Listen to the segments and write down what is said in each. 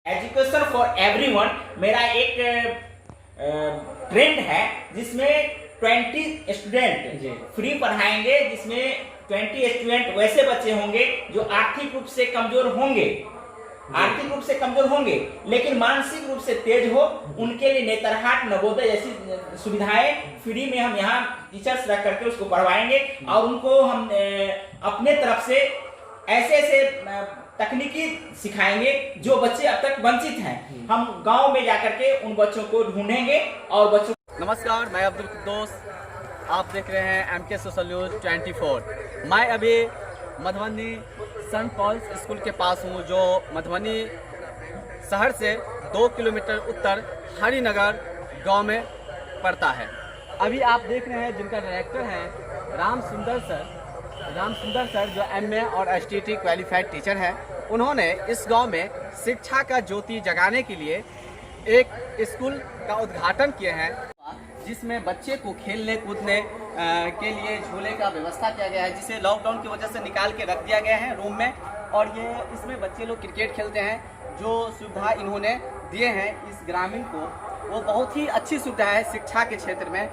Education for everyone मेरा एक trend है जिसमें 20 स्टूडेंट फ्री पढ़ाएंगे, जिसमें 20 स्टूडेंट वैसे बच्चे होंगे जो आर्थिक रूप से कमजोर होंगे लेकिन मानसिक रूप से तेज हो। उनके लिए नेतरहाट नवोदय जैसी सुविधाएं फ्री में हम यहाँ टीचर्स रख करके उसको पढ़वाएंगे और उनको हम अपने तरफ से ऐसे तकनीकी सिखाएंगे जो बच्चे अब तक वंचित हैं। हम गांव में जाकर के उन बच्चों को ढूंढेंगे और बच्चों। नमस्कार, मैं अब्दुल कुद्दूस, आप देख रहे हैं MK सोशल न्यूज़ 24। मैं अभी मधुबनी सेंट पॉल्स स्कूल के पास हूँ, जो मधुबनी शहर से 2 किलोमीटर उत्तर हरिनगर गांव में पड़ता है। अभी आप देख रहे हैं जिनका डायरेक्टर है राम सुंदर सर जो MA और STT क्वालिफाइड टीचर है। उन्होंने इस गांव में शिक्षा का ज्योति जगाने के लिए एक स्कूल का उद्घाटन किए हैं, जिसमें बच्चे को खेलने कूदने के लिए झूले का व्यवस्था किया गया है, जिसे लॉकडाउन की वजह से निकाल के रख दिया गया है रूम में। और ये इसमें बच्चे लोग क्रिकेट खेलते हैं। जो सुविधा इन्होंने दिए हैं इस ग्रामीण को, वो बहुत ही अच्छी सुविधा है शिक्षा के क्षेत्र में।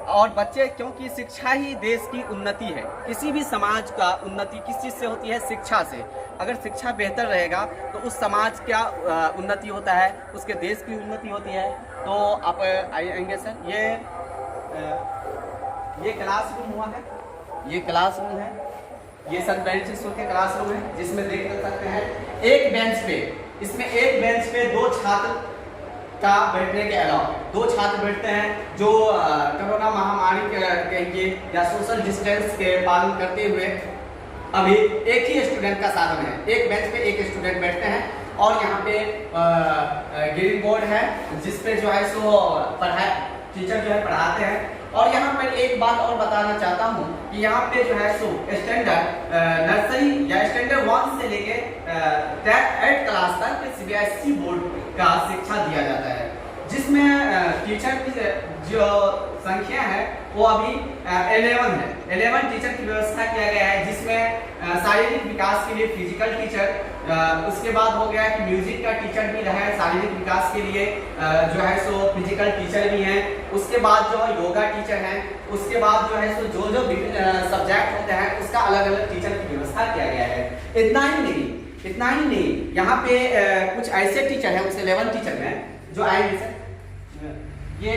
और बच्चे, क्योंकि शिक्षा ही देश की उन्नति है, किसी भी समाज का उन्नति किस चीज़ से होती है? शिक्षा से। अगर शिक्षा बेहतर रहेगा तो उस समाज का उन्नति होता है, उसके देश की उन्नति होती है। तो आप आएंगे सर, ये क्लासरूम हुआ है, ये क्लासरूम है, ये सब बेंच स्कूल के क्लासरूम है, जिसमें देख सकते हैं एक बेंच पे, इसमें एक बेंच पे 2 छात्र का बैठने के अलावा 2 छात्र बैठते हैं, जो कोरोना महामारी के या सोशल डिस्टेंस के पालन करते हुए अभी एक ही स्टूडेंट का साधन है। एक बेंच पे एक स्टूडेंट बैठते हैं और यहाँ पे ग्रीन बोर्ड है, जिसपे जो है सो टीचर जो है पढ़ाते हैं। और यहाँ पर एक बात और बताना चाहता हूँ कि यहाँ पे जो है सो स्टैंडर्ड नर्सरी या स्टैंडर्ड 1 से लेके 8 क्लास तक CBSE बोर्ड का शिक्षा दिया जाता है, जिसमें टीचर की जो संख्या है वो अभी 11 है। 11 टीचर की व्यवस्था किया गया है, जिसमें शारीरिक विकास के लिए फिजिकल टीचर, उसके बाद हो गया कि म्यूजिक का टीचर भी रहे शारीरिक विकास के लिए, जो है सो फिजिकल टीचर भी हैं। उसके बाद जो है योगा टीचर हैं। उसके बाद जो है सो जो सब्जेक्ट होते हैं उसका अलग अलग टीचर की व्यवस्था किया गया है। इतना ही नहीं, यहाँ पे कुछ ऐसे टीचर हैं, उस 11 टीचर में जो आएंगे सर, ये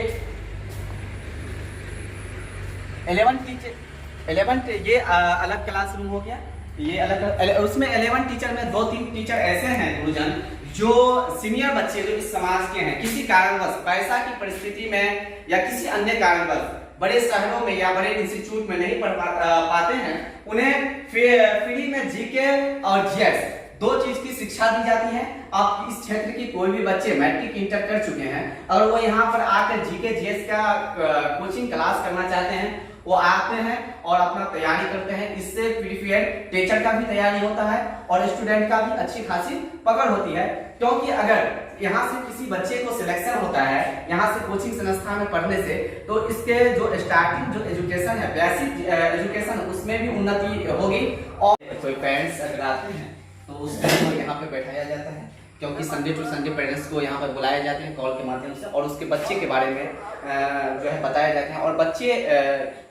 11 ये अलग क्लासरूम हो गया, ये अलग। उसमें 11 टीचर में 2-3 टीचर ऐसे हैं गुरुजन, जो सीनियर बच्चे जो इस समाज के हैं, किसी कारणवश पैसा की परिस्थिति में या किसी अन्य कारणवश बड़े शहरों में या बड़े इंस्टीट्यूट में नहीं पढ़ पाते हैं, उन्हें फ्री में GK और GS 2 चीज की शिक्षा दी जाती है। आप इस क्षेत्र की कोई भी बच्चे मैट्रिक इंटर कर चुके हैं, अगर वो यहाँ पर आकर GK GS का कोचिंग क्लास करना चाहते हैं, वो आते हैं और अपना तैयारी करते हैं। इससे प्रीपेड टीचर का भी तैयारी होता है और स्टूडेंट का भी अच्छी खासी पकड़ होती है। क्योंकि अगर यहाँ से किसी बच्चे को सिलेक्शन होता है यहाँ से कोचिंग संस्थान में पढ़ने से, तो इसके जो स्टार्टिंग जो एजुकेशन है, बेसिक एजुकेशन, उसमें भी उन्नति होगी। और कोई पेरेंट्स अगर आते हैं तो उस टाइम को यहाँ पे बैठाया जाता है, क्योंकि संडे टू संडे पेरेंट्स को यहाँ पर बुलाया जाते हैं कॉल के माध्यम से, और उसके बच्चे के बारे में जो है बताया जाता है। और बच्चे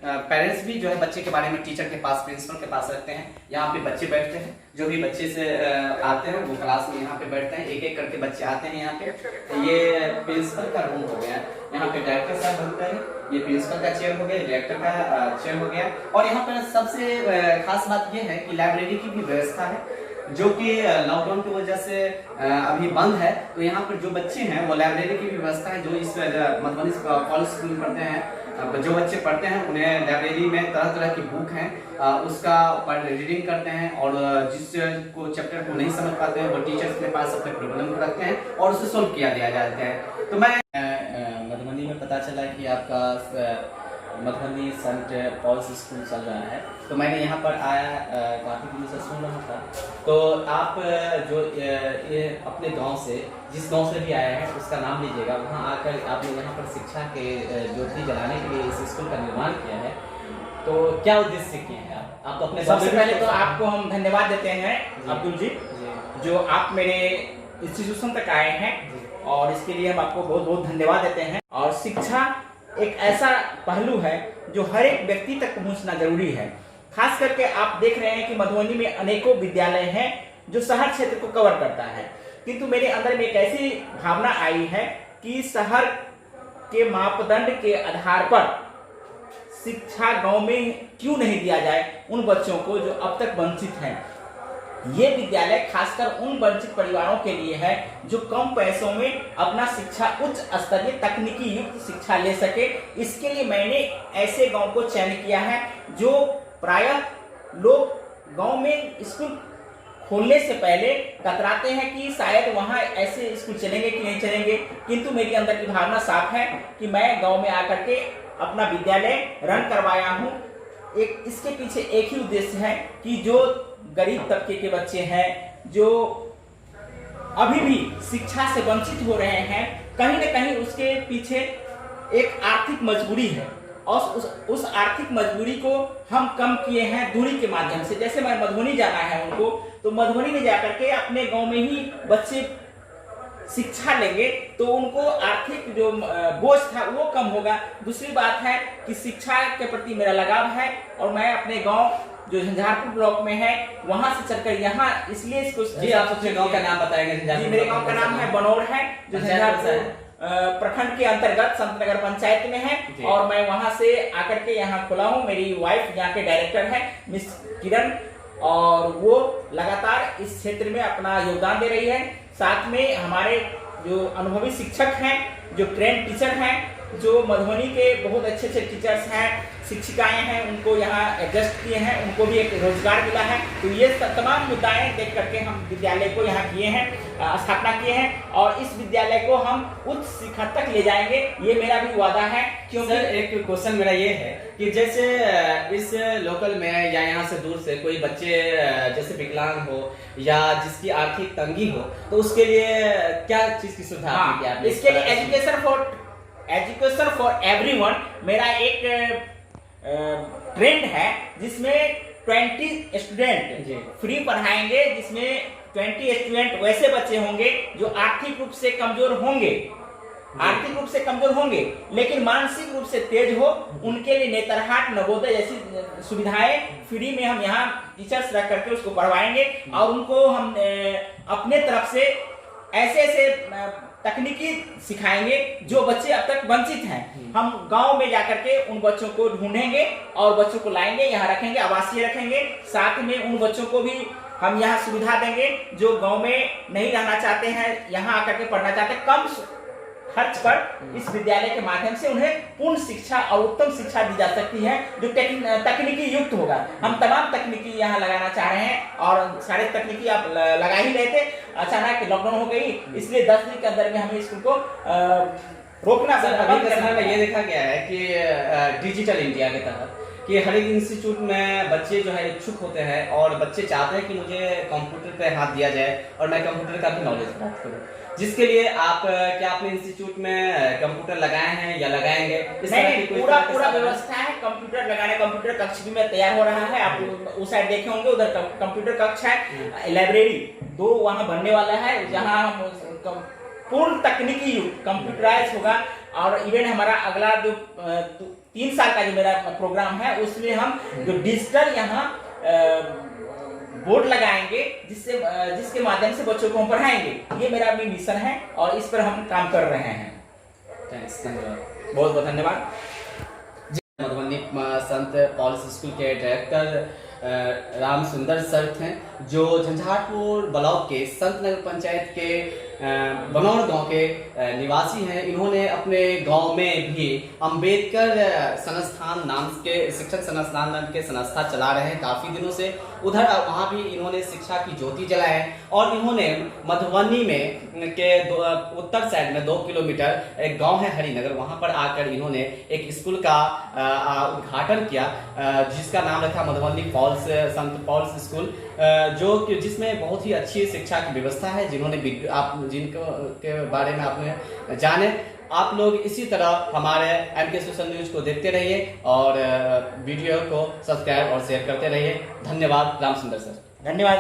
पेरेंट्स भी जो है बच्चे के बारे में टीचर के पास, प्रिंसिपल के पास रखते हैं। यहाँ पे बच्चे बैठते हैं, जो भी बच्चे से आते हैं वो क्लास में यहाँ पे बैठते हैं। एक एक करके बच्चे आते हैं यहाँ पे। ये प्रिंसिपल का रूम हो गया, यहाँ पे डायरेक्टर साहब बनता है, ये प्रिंसिपल का चेयर हो गया, डायरेक्टर का चेयर हो गया। और यहाँ पर सबसे खास बात ये है कि लाइब्रेरी की भी व्यवस्था है, जो कि लॉकडाउन की वजह से अभी बंद है। तो यहाँ पर जो बच्चे हैं वो लाइब्रेरी की भी व्यवस्था है। जो इस मधुबनी कॉलेज स्कूल में पढ़ते हैं, जो बच्चे पढ़ते हैं, उन्हें लाइब्रेरी में तरह तरह की बुक हैं, उसका रीडिंग करते हैं। और जिस को चैप्टर को नहीं समझ पाते हैं वो टीचर्स के पास अपने प्रॉब्लम को रखते हैं और उसे सोल्व किया दिया जाता है। तो मैं मधुबनी में पता चला कि आपका मधुबनी सेंट पॉल्स स्कूल चल रहा है, तो मैंने यहाँ पर आया, काफ़ी दिनों से सुन रहा था। तो आप जो ये अपने गांव से, जिस गांव से भी आए हैं उसका नाम लीजिएगा, वहाँ आकर आपने यहाँ पर शिक्षा के ज्योति जलाने के लिए इस स्कूल का निर्माण किया है। तो क्या उद्देश्य किए हैं आप तो अपने? सबसे पहले तो आपको हम धन्यवाद देते हैं अब्दुल जी, जो आप मेरे इंस्टीट्यूशन तक आए हैं और इसके लिए हम आपको बहुत बहुत धन्यवाद देते हैं। और शिक्षा एक ऐसा पहलू है जो हर एक व्यक्ति तक पहुंचना जरूरी है। खास करके आप देख रहे हैं कि मधुबनी में अनेकों विद्यालय हैं जो शहर क्षेत्र को कवर करता है, किंतु मेरे अंदर में एक ऐसी भावना आई है कि शहर के मापदंड के आधार पर शिक्षा गांव में क्यों नहीं दिया जाए उन बच्चों को जो अब तक वंचित हैं। ये विद्यालय खासकर उन वंचित परिवारों के लिए है जो कम पैसों में अपना शिक्षा उच्च स्तरीय तकनीकी युक्त शिक्षा ले सके। इसके लिए मैंने ऐसे गांव को चयन किया है जो प्रायः लोग गांव में स्कूल खोलने से पहले कतराते हैं कि शायद वहां ऐसे स्कूल चलेंगे कि नहीं चलेंगे, किंतु मेरे अंदर की भावना साफ है कि मैं गांव में आकर के अपना विद्यालय रन करवाया हूं। इसके पीछे एक ही उद्देश्य है कि जो गरीब तबके के बच्चे हैं जो अभी भी शिक्षा से वंचित हो रहे हैं, कहीं न कहीं उसके पीछे एक आर्थिक मजबूरी है और उस आर्थिक मजबूरी को हम कम किए हैं दूरी के माध्यम से। जैसे मैं मधुबनी जाना है उनको, तो मधुबनी में जाकर के अपने गांव में ही बच्चे शिक्षा लेंगे तो उनको आर्थिक जो बोझ था वो कम होगा। दूसरी बात है कि शिक्षा के प्रति मेरा लगाव है और मैं अपने गांव जो झंझारपुर ब्लॉक में है वहां से चलकर यहाँ इसलिए इसको जी आप सबसे गांव का नाम बताएंगे? जी मेरे गांव का नाम है बनौर है जो झंझारपुर प्रखंड के अंतर्गत संतनगर पंचायत में है और मैं वहां से आकर के यहाँ खुला हूँ। मेरी वाइफ यहाँ के डायरेक्टर है मिस किरण और वो लगातार इस क्षेत्र में अपना योगदान दे रही है। साथ में हमारे जो अनुभवी शिक्षक हैं, जो ट्रेन टीचर हैं, जो मधुबनी के बहुत अच्छे अच्छे टीचर्स हैं, शिक्षिकाएं हैं, उनको यहाँ एडजस्ट किए हैं, उनको भी एक रोजगार मिला है। तो ये तमाम मुद्दाएं देख करके हम विद्यालय को यहाँ किए हैं, स्थापना किए हैं और इस विद्यालय को हम उच्च शिखर तक ले जाएंगे, ये मेरा भी वादा है। क्योंकि एक क्वेश्चन मेरा ये है कि जैसे इस लोकल में या यहाँ से दूर से कोई बच्चे जैसे विकलांग हो या जिसकी आर्थिक तंगी हो तो उसके लिए क्या चीज की सुविधा? इसके लिए एजुकेशन फॉर एवरीवन मेरा एक ट्रेंड है जिसमें 20 स्टूडेंट फ्री पढ़ाएंगे, जिसमें 20 स्टूडेंट वैसे बच्चे होंगे जो आर्थिक रूप से कमजोर होंगे लेकिन मानसिक रूप से तेज हो। उनके लिए नेतरहाट नवोदय जैसी सुविधाएं फ्री में हम यहाँ टीचर्स रख करके उसको पढ़वाएंगे और उनको हम अपने तरफ से ऐसे तकनीकी सिखाएंगे जो बच्चे अब तक वंचित हैं। हम गांव में जाकर के उन बच्चों को ढूंढेंगे और बच्चों को लाएंगे, यहाँ रखेंगे, आवासीय रखेंगे। साथ में उन बच्चों को भी हम यहाँ सुविधा देंगे जो गांव में नहीं रहना चाहते हैं, यहाँ आकर के पढ़ना चाहते हैं। कम खर्च पर इस विद्यालय के माध्यम से उन्हें पूर्ण शिक्षा और उत्तम शिक्षा दी जा सकती है जो तकनीकी युक्त होगा। हम तमाम तकनीकी यहाँ लगाना चाह रहे हैं और सारे तकनीकी आप लगा ही रहे थे। अचानक लॉकडाउन हो गई, इसलिए 10 दिन के अंदर में हमें स्कूल को रोकना। अभी के समय में ये देखा गया है कि डिजिटल इंडिया के तहत कि हर एक इंस्टीट्यूट में बच्चे जो है इच्छुक होते हैं और बच्चे चाहते हैं कि मुझे कंप्यूटर पे हाथ दिया जाए और मैं कंप्यूटर का भी नॉलेज प्राप्त करूं, जिसके लिए आप क्या अपने इंस्टीट्यूट में कंप्यूटर लगाए हैं या लगाएंगे? नहीं, पूरा व्यवस्था है कंप्यूटर लगाने। कंप्यूटर कक्ष भी में तैयार हो रहा है, आप उस साइड देखे होंगे, उधर कंप्यूटर कक्ष है, लाइब्रेरी 2 वहाँ बनने वाला है जहाँ हम पूर्ण तकनीकी युक्त कंप्यूटराइज होगा। और इवेंट हमारा अगला जो 3 साल का जो मेरा प्रोग्राम है उसमें हम जो डिजिटल यहाँ बोर्ड लगाएंगे जिसके माध्यम से बच्चों को हम पढ़ाएंगे। ये मेरा भी मिशन है और इस पर हम काम कर रहे हैं। धन्यवाद, बहुत बहुत धन्यवाद। मधुबनी संत पॉल्स स्कूल के डायरेक्टर राम सुंदर सर थे जो झंझारपुर ब्लॉक के संतनगर पंचायत के बनौर गांव के निवासी हैं। इन्होंने अपने गांव में भी अंबेडकर संस्थान नाम के शिक्षक संस्थान नाम के संस्था चला रहे हैं काफी दिनों से। उधर वहां भी इन्होंने शिक्षा की ज्योति जलाए हैं और इन्होंने मधुबनी में के उत्तर साइड में 2 किलोमीटर एक गांव है हरिनगर, वहां पर आकर इन्होंने एक स्कूल का उद्घाटन किया जिसका नाम रखा मधुबनी पॉल्स संत पॉल्स स्कूल, जो जिसमें बहुत ही अच्छी शिक्षा की व्यवस्था है। जिनको के बारे में आपने जाने, आप लोग इसी तरह हमारे MK सोशल न्यूज को देखते रहिए और वीडियो को सब्सक्राइब और शेयर करते रहिए। धन्यवाद राम सुंदर सर। धन्यवाद।